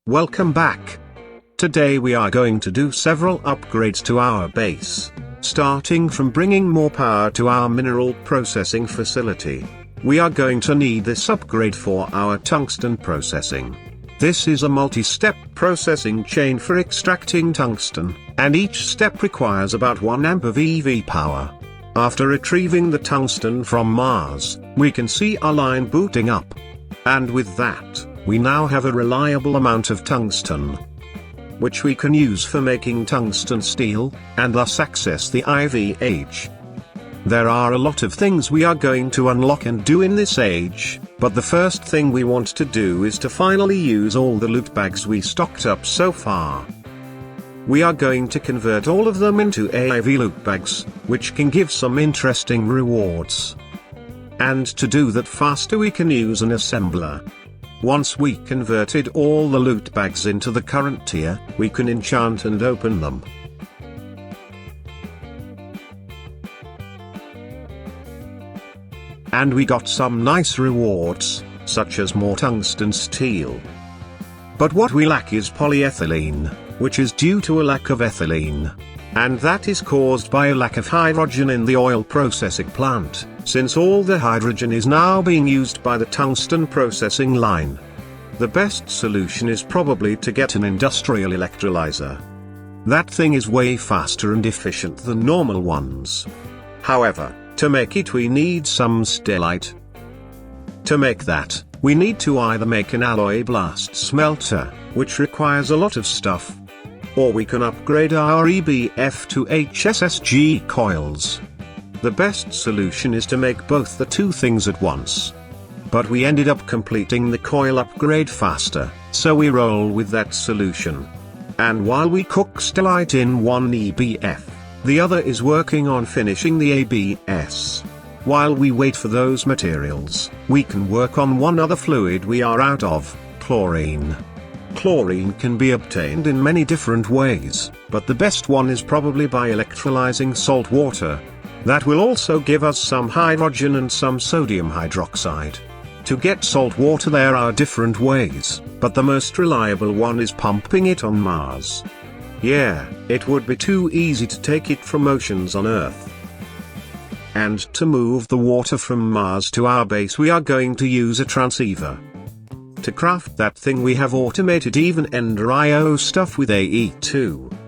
Welcome back. Today we are going to do several upgrades to our base, starting from bringing more power to our mineral processing facility. We are going to need this upgrade for our tungsten processing. This is a multi-step processing chain for extracting tungsten, and each step requires about 1 amp of EV power. After retrieving the tungsten from Mars, we can see our line booting up. And with that, we now have a reliable amount of tungsten, which we can use for making tungsten steel, and thus access the IVH. There are a lot of things we are going to unlock and do in this age, but the first thing we want to do is to finally use all the loot bags we stocked up so far. We are going to convert all of them into AIV loot bags, which can give some interesting rewards. And to do that faster we can use an assembler. Once we converted all the loot bags into the current tier, we can enchant and open them. And we got some nice rewards, such as more tungsten steel. But what we lack is polyethylene, which is due to a lack of ethylene. And that is caused by a lack of hydrogen in the oil processing plant, since all the hydrogen is now being used by the tungsten processing line. The best solution is probably to get an industrial electrolyzer. That thing is way faster and efficient than normal ones. However, to make it we need some stellite. To make that, we need to either make an alloy blast smelter, which requires a lot of stuff, or we can upgrade our EBF2H SSG coils. The best solution is to make both the two things at once. But we ended up completing the coil upgrade faster, so we roll with that solution. And while we cook stellite in one EBF, the other is working on finishing the ABS. While we wait for those materials, we can work on one other fluid we are out of, chlorine. Chlorine can be obtained in many different ways, but the best one is probably by electrolyzing salt water. That will also give us some hydrogen and some sodium hydroxide. To get salt water there are different ways, but the most reliable one is pumping it on Mars. Yeah, it would be too easy to take it from oceans on Earth. And to move the water from Mars to our base we are going to use a transceiver. To craft that thing we have automated even Ender IO stuff with AE2.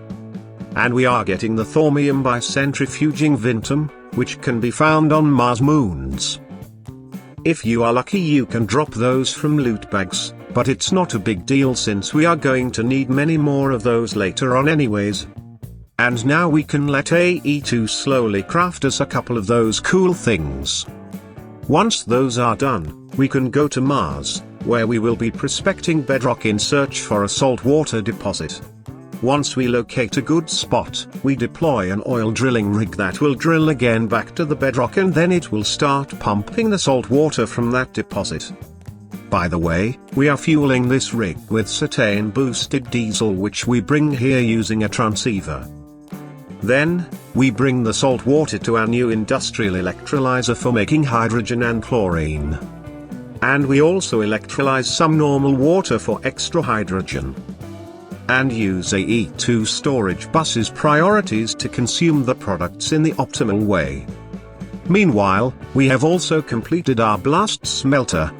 And we are getting the thorium by centrifuging Vintum, which can be found on Mars moons. If you are lucky you can drop those from loot bags, but it's not a big deal since we are going to need many more of those later on anyways. And now we can let AE2 slowly craft us a couple of those cool things. Once those are done, we can go to Mars, where we will be prospecting bedrock in search for a saltwater deposit. Once we locate a good spot, we deploy an oil drilling rig that will drill again back to the bedrock and then it will start pumping the salt water from that deposit. By the way, we are fueling this rig with cetane boosted diesel which we bring here using a transceiver. Then, we bring the salt water to our new industrial electrolyzer for making hydrogen and chlorine. And we also electrolyze some normal water for extra hydrogen. And use AE2 storage buses priorities to consume the products in the optimal way. Meanwhile, we have also completed our blast smelter.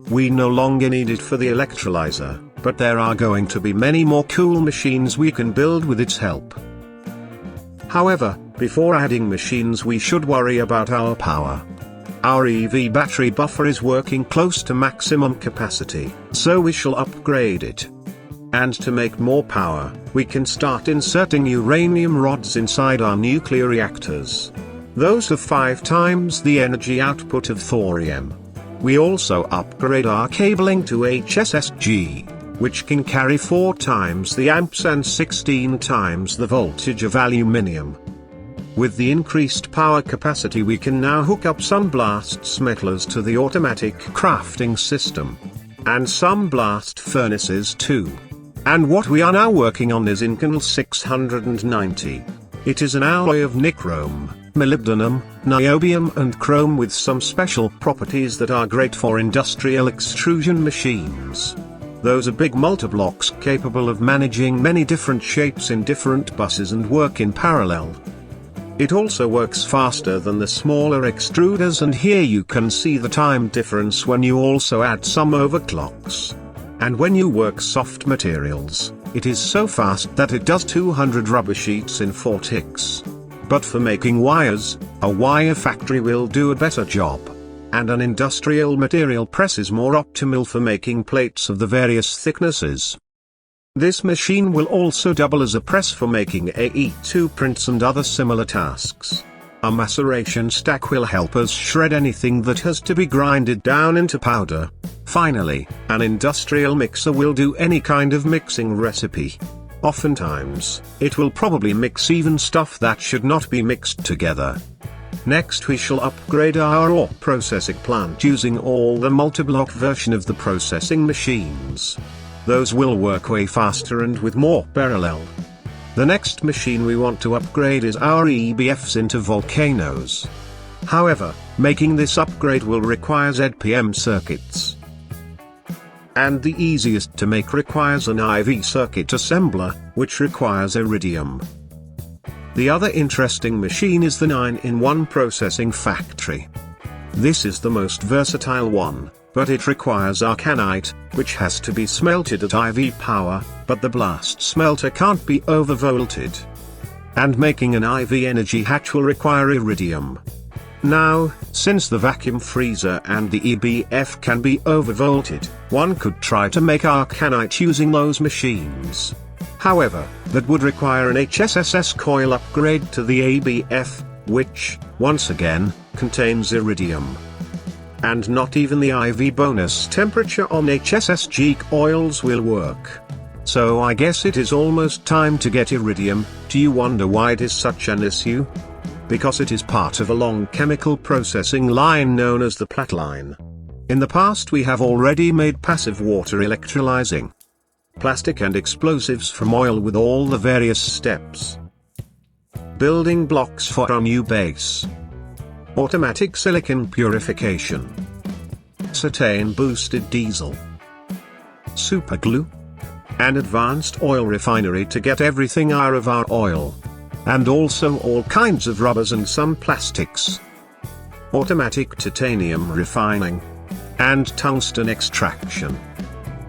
We no longer need it for the electrolyzer, but there are going to be many more cool machines we can build with its help. However, before adding machines we should worry about our power. Our EV battery buffer is working close to maximum capacity, so we shall upgrade it. And to make more power, we can start inserting uranium rods inside our nuclear reactors. Those have 5 times the energy output of thorium. We also upgrade our cabling to HSSG, which can carry 4 times the amps and 16 times the voltage of aluminium. With the increased power capacity we can now hook up some blast smelters to the automatic crafting system. And some blast furnaces too. And what we are now working on is Inconel 690. It is an alloy of nichrome, molybdenum, niobium and chrome with some special properties that are great for industrial extrusion machines. Those are big multiblocks capable of managing many different shapes in different buses and work in parallel. It also works faster than the smaller extruders, and here you can see the time difference when you also add some overclocks. And when you work soft materials, it is so fast that it does 200 rubber sheets in 4 ticks. But for making wires, a wire factory will do a better job. And an industrial material press is more optimal for making plates of the various thicknesses. This machine will also double as a press for making AE2 prints and other similar tasks. A maceration stack will help us shred anything that has to be grinded down into powder. Finally, an industrial mixer will do any kind of mixing recipe. Oftentimes, it will probably mix even stuff that should not be mixed together. Next we shall upgrade our ore processing plant using all the multiblock version of the processing machines. Those will work way faster and with more parallel. The next machine we want to upgrade is our EBFs into volcanoes. However, making this upgrade will require ZPM circuits. And the easiest to make requires an IV circuit assembler, which requires iridium. The other interesting machine is the 9-in-1 processing factory. This is the most versatile one, but it requires arcanite, which has to be smelted at IV power, but the blast smelter can't be overvolted. And making an IV energy hatch will require iridium. Now, since the vacuum freezer and the EBF can be overvolted, one could try to make arcanite using those machines. However, that would require an HSSS coil upgrade to the ABF, which, once again, contains iridium. And not even the IV bonus temperature on HSSG coils will work. So I guess it is almost time to get iridium. Do you wonder why it is such an issue? Because it is part of a long chemical processing line known as the plat line. In the past we have already made passive water electrolyzing plastic and explosives from oil with all the various steps. Building blocks for our new base. Automatic silicon purification. Cetane boosted diesel. Superglue. And advanced oil refinery to get everything out of our oil. And also all kinds of rubbers and some plastics. Automatic titanium refining. And tungsten extraction.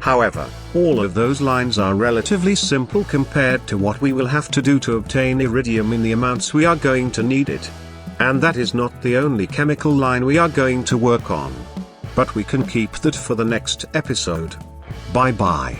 However, all of those lines are relatively simple compared to what we will have to do to obtain iridium in the amounts we are going to need it. And that is not the only chemical line we are going to work on. But we can keep that for the next episode. Bye bye.